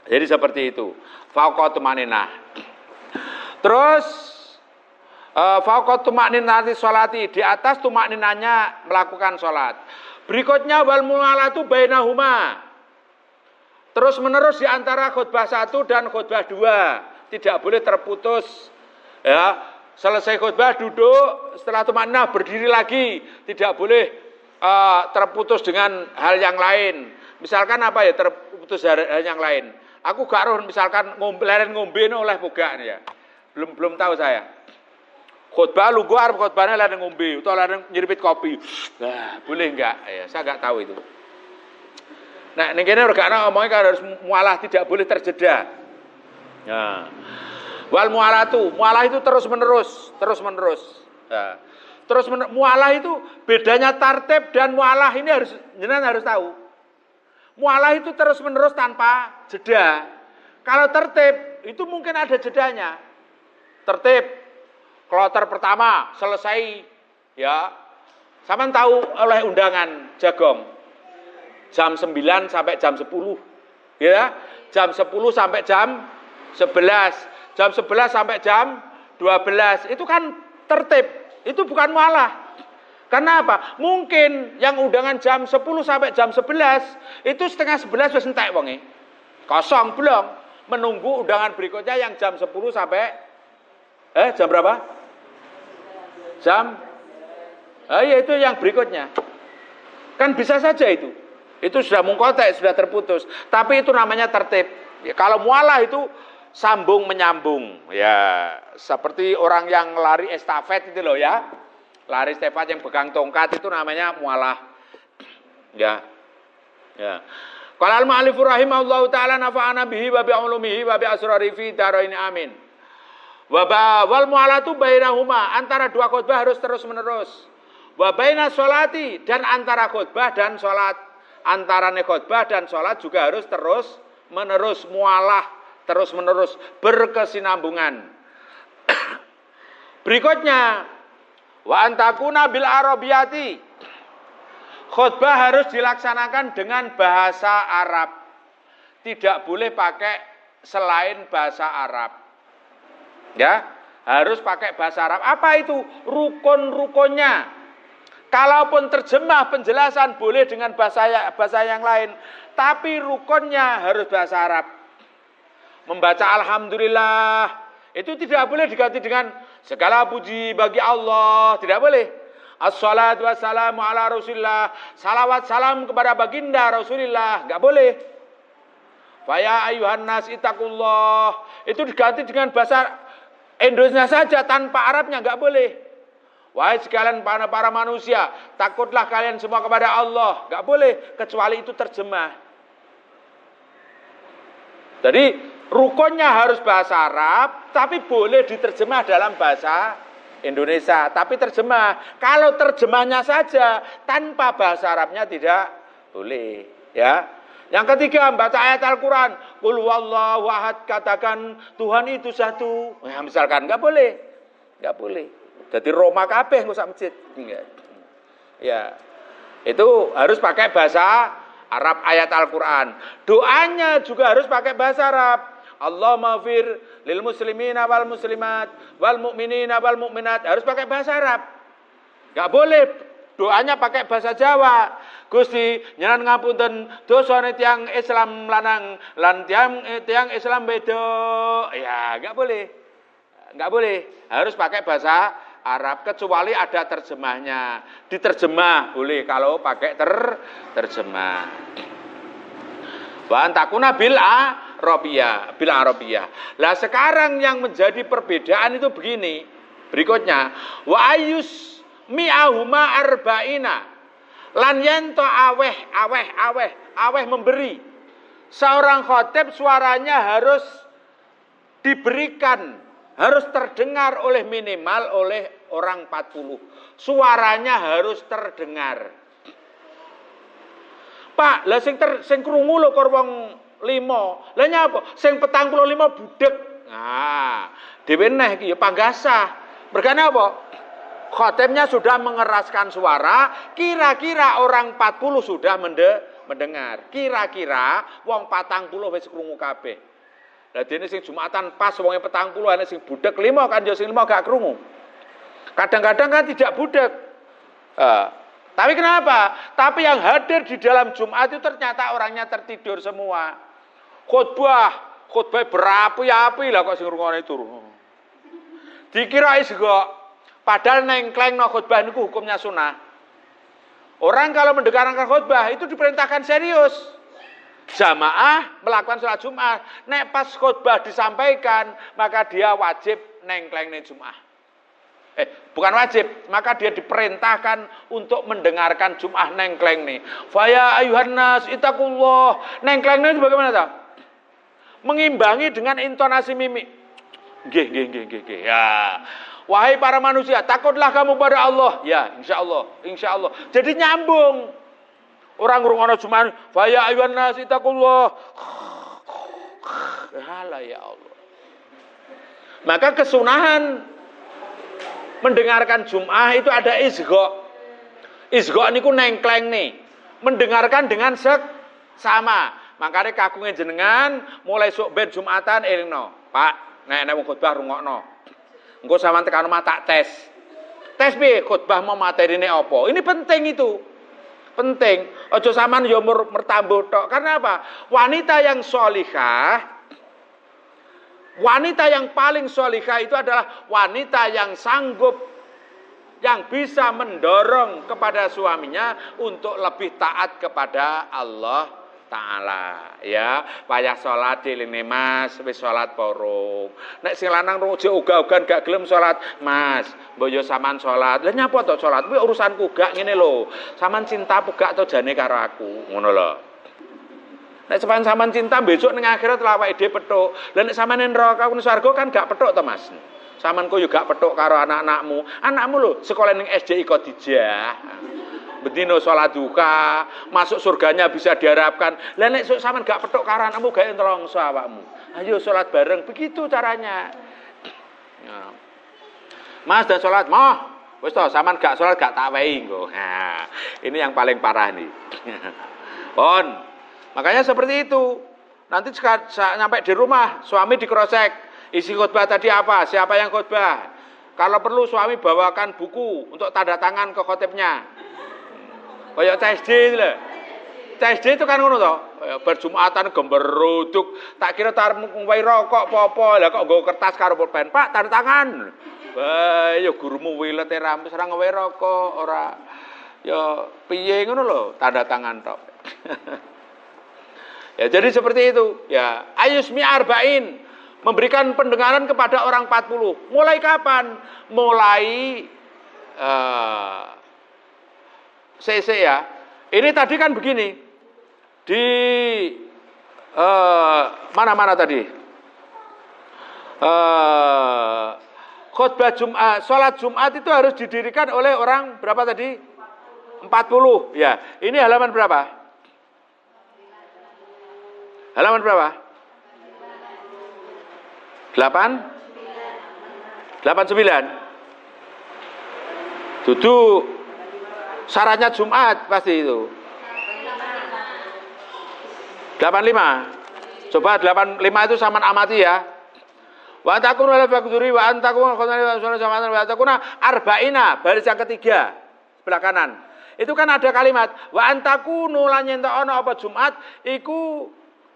Jadi seperti itu. Fauqatu maninah. Terus fauqat tumakninati sholati, di atas tumakninanya melakukan sholat. Berikutnya wal mu'alatu bainahuma, terus menerus di antara khutbah 1 dan khutbah 2, tidak boleh terputus. Ya, selesai khutbah duduk, setelah tumakninah berdiri lagi, tidak boleh terputus dengan hal yang lain. Misalkan apa ya, terputus hal yang lain. Aku gak roh misalkan leren ngombe oleh boga ya. Belum tahu saya. Khutbah lugu arep khutbahnya leren ngombe atau leren nyiripit kopi. Nah, boleh enggak? Ya, saya enggak tahu itu. Nah, ning kene regane ngomongnya kan harus mualah, tidak boleh terjeda. Nah. Wal mualah itu terus menerus. Nah. Mualah itu bedanya tartib dan mualah ini jenengan harus tahu. Mualah itu terus menerus tanpa jeda. Kalau tertib itu mungkin ada jedanya. Tertib kloter pertama selesai ya. Sampeyan tahu oleh undangan Jagong jam 9 sampai jam 10. Ya, jam 10 sampai jam 11. Jam 11 sampai jam 12. Itu kan tertib. Itu bukan mualah. Karena apa? Mungkin yang undangan jam 10 sampai jam 11 itu setengah 11 wis entek wonge. Kosong belum. Menunggu undangan berikutnya yang jam 10 sampai jam berapa? Ya itu yang berikutnya. Kan bisa saja itu. Itu sudah mungkotek, sudah terputus. Tapi itu namanya tertib. Ya, kalau mualah itu sambung menyambung. Ya, seperti orang yang lari estafet itu loh ya. Lari estafet yang pegang tongkat itu namanya mualah. Ya. Qala al-mu'allif rahimahullahu taala nafa'ana bihi wa bi ulumihi wa bi asrari fi darain amin. Wal mu'alatu bainahuma, antara dua khutbah harus terus menerus. Wa baina sholati, dan antara khutbah dan sholat, antara khutbah dan sholat juga harus terus menerus, mualah terus menerus, berkesinambungan. Berikutnya wa antakuna bil arabiyati, khutbah harus dilaksanakan dengan bahasa Arab, tidak boleh pakai selain bahasa Arab. Ya, harus pakai bahasa Arab. Apa itu? Rukun-rukunnya. Kalaupun terjemah penjelasan boleh dengan bahasa yang lain, tapi rukunnya harus bahasa Arab. Membaca alhamdulillah itu tidak boleh diganti dengan segala puji bagi Allah, tidak boleh. Assalatu wassalamu ala Rasulillah, salawat salam kepada baginda Rasulillah, enggak boleh. Faya ayuhan nas ittaqullah, itu diganti dengan bahasa Indonesia saja tanpa Arabnya, enggak boleh. Wahai sekalian para manusia, takutlah kalian semua kepada Allah, enggak boleh kecuali itu terjemah. Jadi rukunnya harus bahasa Arab, tapi boleh diterjemah dalam bahasa Indonesia, tapi terjemah. Kalau terjemahnya saja tanpa bahasa Arabnya tidak boleh, ya. Yang ketiga, membaca ayat Al-Qur'an, qul huwallahu ahad, katakan Tuhan itu satu. Ya, misalkan enggak boleh. Enggak boleh. Jadi Roma kabeh ngusah masjid. Enggak. Ya. Itu harus pakai bahasa Arab ayat Al-Qur'an. Doanya juga harus pakai bahasa Arab. Allahumma fir lil muslimina wal muslimat wal mu'minina wal mu'minat, harus pakai bahasa Arab. Enggak boleh doanya pakai bahasa Jawa. Gusti nyenan ngapunten dosane tiyang Islam lanang lan tiyang Islam beda. Ya, enggak boleh. Enggak boleh. Harus pakai bahasa Arab kecuali ada terjemahnya. Diterjemah boleh kalau pakai terjemah. Wa antakuna bil Arabiyah. Lah sekarang yang menjadi perbedaan itu begini. Berikutnya, wa ayus mi'ahuma arba'ina. Lan yento aweh memberi. Seorang khatib suaranya harus diberikan, harus terdengar oleh minimal oleh orang 40. Suaranya harus terdengar. Pak, lah sing krungu lho karo wong 5. Lah nyapa? Sing 45 budek. Nah, dhewe neh iki ya panggasah. Mergane apa? Khatibnya sudah mengeraskan suara, kira-kira orang 40 sudah mendengar. Kira-kira wong 40 wis krungu kabeh. Lah dene sing Jumatan pas wonge 40 ana sing budek 5 kan ya sing 5 gak krungu. Kadang-kadang kan tidak budek. Tapi kenapa? Tapi yang hadir di dalam Jumat itu ternyata orangnya tertidur semua. Khotbah berapi-api lah kok sing rungokne turu. Dikira isgok, padahal nengklengno khotbah niku hukumnya sunnah. Orang kalau mendengarkan khotbah itu diperintahkan serius. Jamaah melakukan sholat Jumat. Nek pas khotbah disampaikan, maka dia wajib nengklengne Jumat. Bukan wajib, maka dia diperintahkan untuk mendengarkan Jum'ah nengkleng nih. Faya ayuhan nas ittaqullah. Nengkleng ini bagaimana tahu? Mengimbangi dengan intonasi mimik. Nggih. Ya. Wahai para manusia, takutlah kamu pada Allah. Ya, insya Allah. Jadi nyambung. Orang ngrungokno Jum'ah, faya ayuhan nas ittaqullah. Halah ya Allah. Maka kesunahan mendengarkan Jum'ah itu ada isgho. Isgho niku nengkleng nih. Mendengarkan dengan sama. Makanya kagunge jenengan mulai sok ben Jumatan elingno. Pak, nek wong khotbah rungokno. Engko sampean tekan omah tak tes. Tes piye khotbah mau materine apa? Ini penting itu. Penting. Aja sampean yo mertambuh tok. Karena apa? Wanita yang sholihah, wanita yang paling sholihah itu adalah wanita yang sanggup, yang bisa mendorong kepada suaminya untuk lebih taat kepada Allah Ta'ala. Ya, payah sholat dilini mas, wis sholat porong. Nek sing lanang rojo uga-ugan gak gelem sholat, mas, boyo saman sholat. Lah nyapa to sholat? Kuwi urusanku gak ngene lho. Saman cinta pegak to jane karo aku, ngono lho. Nek sampean cinta besok ning akhirat awake dhewe petuk. Lah nek sampean neraka ning swarga kan gak petuk to, Mas. Sampean ku yo gak petuk karo anak-anakmu. Anakmu lho sekolah ning SDI Khadijah. Bedino salat duka, masuk surganya bisa diharapkan. Lah nek sampean gak petuk karo anakmu gawe nelongso awakmu. Ayo salat bareng, begitu caranya. Ya. Mas dah salat, moh. Wis to, sampean gak salat gak tak wehi engko. Nah, ini yang paling parah nih. Pon. Makanya seperti itu. Nanti sampai di rumah, suami dikrosek. Isi khotbah tadi apa? Siapa yang khotbah? Kalau perlu suami bawakan buku untuk tanda tangan ke khotibnya. Kayak CSD itu lah. CSD itu kan ngono toh. Berjumatan gemberuduk, tak kira tar ngwai rokok apa-apa, lah kok nggo kertas karo pulpen, Pak tanda tangan. Wah, ya gurumu wilete rampes ora ngwai rokok, ora ya piye ngono lho, tanda tangan tok. Ya jadi seperti itu. Ya, ayusmi arba'in, memberikan pendengaran kepada orang 40. Mulai kapan? Mulai CC ya. Ini tadi kan begini. Di mana-mana tadi? Khutbah Jumat, sholat Jumat itu harus didirikan oleh orang berapa tadi? 40. Ya, ini halaman berapa? Halaman berapa? 89. Duduk syaratnya Jumat pasti itu. 85. Coba 85 itu saman amati ya. Wa antakuna la fakduri wa antakuna khonani wa antakuna arba'ina, baris yang ketiga sebelah kanan. Itu kan ada kalimat wa antakunu lan yentono apa Jumat iku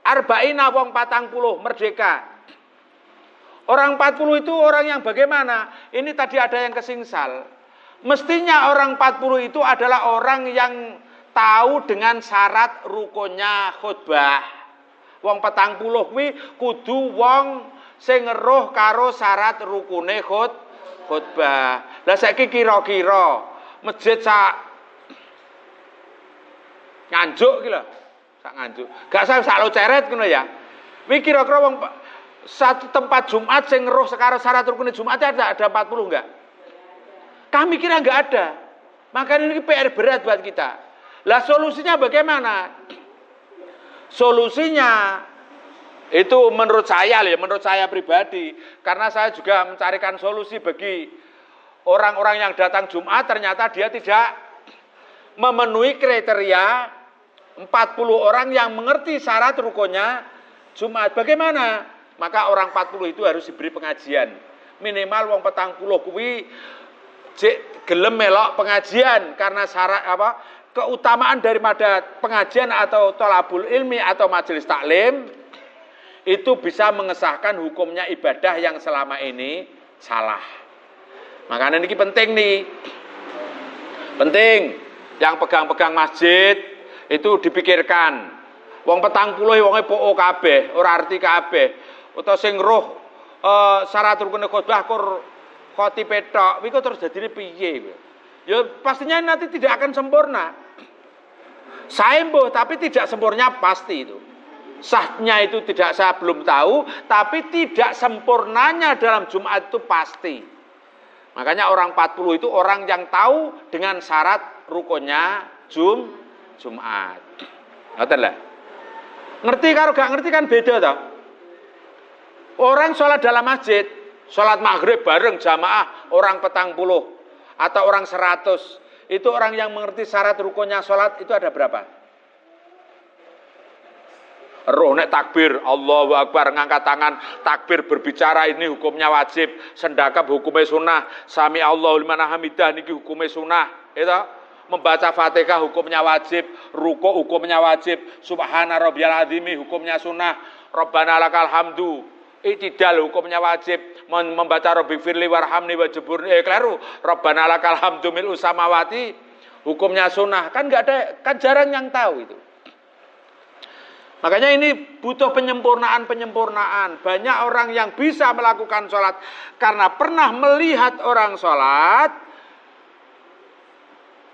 arba'ina wong 40 merdeka. Orang 40 itu orang yang bagaimana? Ini tadi ada yang kesingsal. Mestinya orang 40 itu adalah orang yang tahu dengan syarat rukunnya khutbah. Wong 40 kuwi kudu wong sing ngeruh karo syarat rukune khutbah. Lah saiki kira-kira masjid sak nganjuk iki lho. Sak nganjuk. Gak usah sak lo ceret ngono ya. Kuwi kira-kira wong satu tempat Jumat sing ngeruh karo syarat rukune Jumat ada 40 enggak? Kami kira enggak ada. Makanya ini PR berat buat kita. Lah solusinya bagaimana? Solusinya itu menurut saya pribadi, karena saya juga mencarikan solusi bagi orang-orang yang datang Jumat ternyata dia tidak memenuhi kriteria 40 orang yang mengerti syarat rukunnya Jumat. Bagaimana? Maka orang 40 itu harus diberi pengajian. Minimal wong 40 kuwi gelem melok pengajian karena syarat apa? Keutamaan daripada pengajian atau thalabul ilmi atau majelis taklim itu bisa mengesahkan hukumnya ibadah yang selama ini salah. Makanya ini penting nih. Penting yang pegang-pegang masjid itu dipikirkan. Wong 40 wonge po kabeh, ora arti kabeh. Utawa sing roh syarat rukun khutbah kur khotibe tok, iku terus dadine piye? Ya pastinya nanti tidak akan sempurna. Saembuh tapi tidak sempurna pasti itu. Sahnya itu tidak saya belum tahu, tapi tidak sempurnanya dalam Jumat itu pasti. Makanya orang 40 itu orang yang tahu dengan syarat rukunnya Jumat. Ngoten lah. Ngerti karo gak ngerti kan beda toh. Orang sholat dalam masjid, sholat maghrib bareng jamaah orang 40 atau orang 100. Itu orang yang mengerti syarat rukunnya sholat itu ada berapa? Roh nek takbir, Allahu Akbar, ngangkat tangan, takbir berbicara ini hukumnya wajib, sendakap hukumnya sunnah, sami Allahu liman hamidah niki hukumnya sunnah, itu membaca Fatihah hukumnya wajib, ruku hukumnya wajib, subhana rabbiyal azimi hukumnya sunnah, Rabbana lakal hamdu, i'tidal hukumnya wajib, membaca Rabbi firli warhamni wajiburni kleru, Rabbana lakal hamdu mil usamawati hukumnya sunnah. Kan enggak ada, kan jarang yang tahu itu. Makanya ini butuh penyempurnaan. Banyak orang yang bisa melakukan sholat karena pernah melihat orang sholat,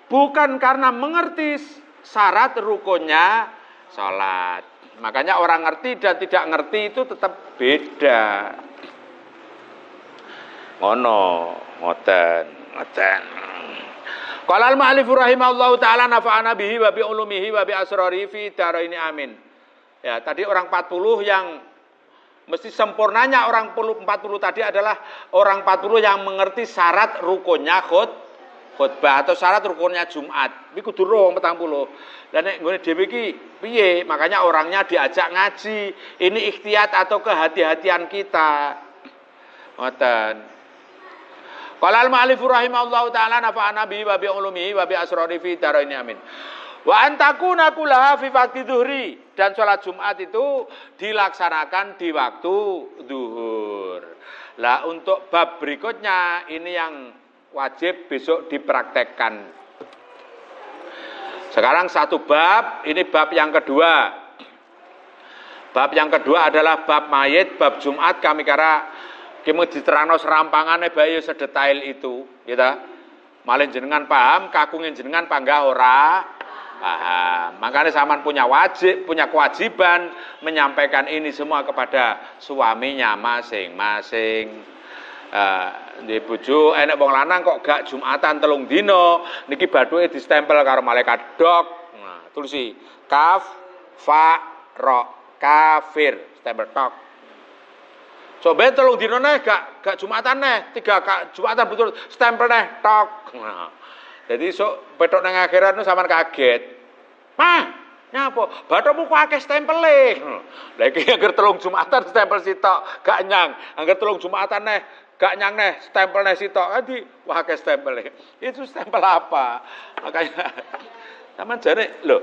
bukan karena mengerti syarat rukunnya sholat. Makanya orang ngerti dan tidak ngerti itu tetap beda. Ngoten. Qala al-ma'alif rahimahullahu ta'ala nafa'ana bihi wa bi ulumihi wa bi asrarihi fi daraini amin. Ya, tadi orang 40 yang mesti sempurnanya orang 40 tadi adalah orang 40 yang mengerti syarat rukunnya khutbah atau syarat rukunnya Jumat. Iki kudu wong 40. Lah nek nggone dhewe iki piye? Makanya orangnya diajak ngaji. Ini ikhtiyat atau kehati-hatian kita. Ngoten. Qala al-mu'allif rahimahullahu ta'ala nafa'ana bihi wa bi ulumihi wa bi asrari fi darain amin. Wa antakuna kullaha fi waqti dhuhri, dan sholat Jumat itu dilaksanakan di waktu zuhur. Lah untuk bab berikutnya ini yang wajib besok dipraktekkan. Sekarang satu bab, ini bab yang kedua. Bab yang kedua adalah bab mayit, bab Jumat kami kira kemu diterangno serampangane bae sedetail itu, gitu. Malih jenengan paham, kakungin jenengan panggah ora paham. Makanya sampean punya kewajiban menyampaikan ini semua kepada suaminya masing-masing. Di bojo enek wong lanang kok gak Jumatan 3 dina, niki bathuke distempel karo malaikat dok. Nah, tulisi kaf fa ra kafir, stempel tok. Coba 3 dina neh gak Jumatan neh, 3 Jumatan betul stempel neh tok. Nah, jadi sok petok nang akhirat nu sampean kaget. Mah, nyapa? Bathukmu kok akeh stempele. Lah iki angger 3 Jumatan stempel sitok, gak nyang. Angger 3 Jumatan neh gak nyang neh stempel neh sitok. Adi wah akeh stempele. Itu stempel apa? Makanya sampean jare lho.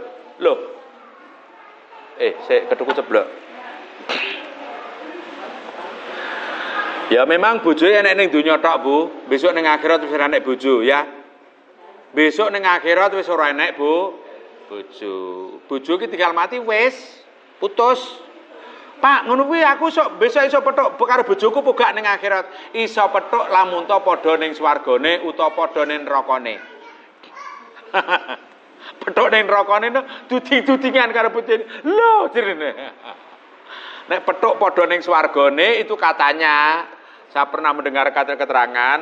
Sik ketuku ceblok. Ya memang bojo enek ning donya tok, Bu. Besok ning akhirat wis ora enek bojo, ya. Besok ning akhirat wis ora enek, Bu, bojo. Bojo ki tinggal mati wis putus. Pak, ngono kuwi aku sok besok iso petuk karo bojoku apa gak ning akhirat? Iso petuk lamun ta padha ning swargane utawa padha ning nerakane. Petuk ning nerakane duding-dudingan karo bojone. Lho, direne. Nek petuk padha ning swargane itu katanya, saya pernah mendengar keterangan,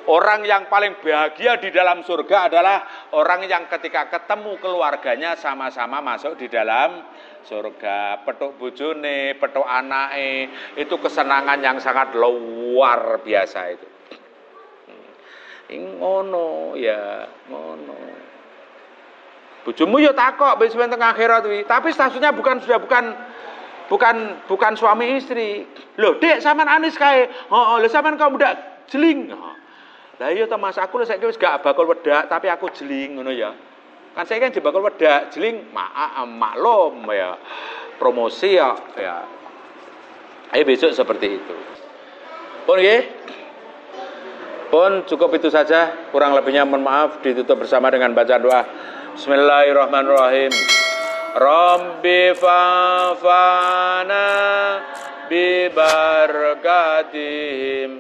orang yang paling bahagia di dalam surga adalah orang yang ketika ketemu keluarganya sama-sama masuk di dalam surga. Petuk bojone, petuk anake, itu kesenangan yang sangat luar biasa itu. Ngono ya, ngono. Bojomu ya takok wis teng akhirat kuwi, tapi statusnya bukan suami istri. Loh, Dek, sampean anis kae. Lho sampean kok ndak jeling. Lah iya to Mas, aku saiki wis gak bakal wedak, tapi aku jeling ngono ya. Kan saya kan bakal wedak, jeling maklum ya. Promosi ya. Ayo besok seperti itu. Pun nggih. Pun cukup itu saja, kurang lebihnya mohon maaf, ditutup bersama dengan bacaan doa. Bismillahirrahmanirrahim. Rabbi fa'fana bi barakatihim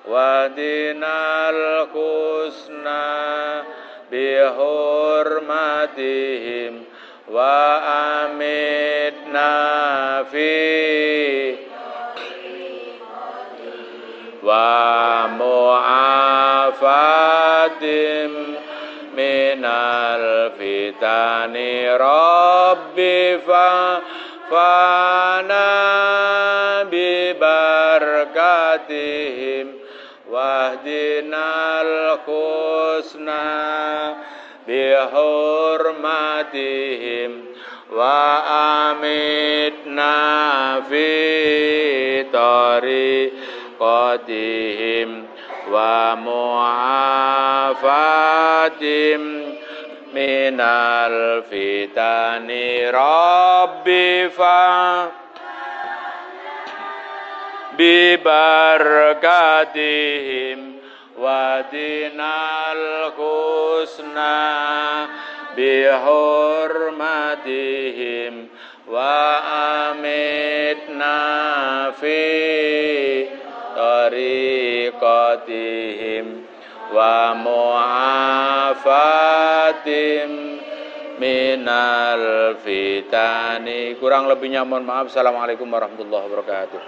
wa dinal husna bi hurmatihim wa amitna fi wa mu'afatim minal fitani rabbi fa'fana bi barakatihim wahdinal husna bi hurmatihim wa amitna fi tariqatihim wa mu'afatim minal fitani rabbi fa bi barakatihim wa dinal husna bi hurmatihim wa amitna fi tariqatihim wa mu'afatim minal fitani. Kurang lebihnya mohon maaf. Assalamualaikum warahmatullahi wabarakatuh.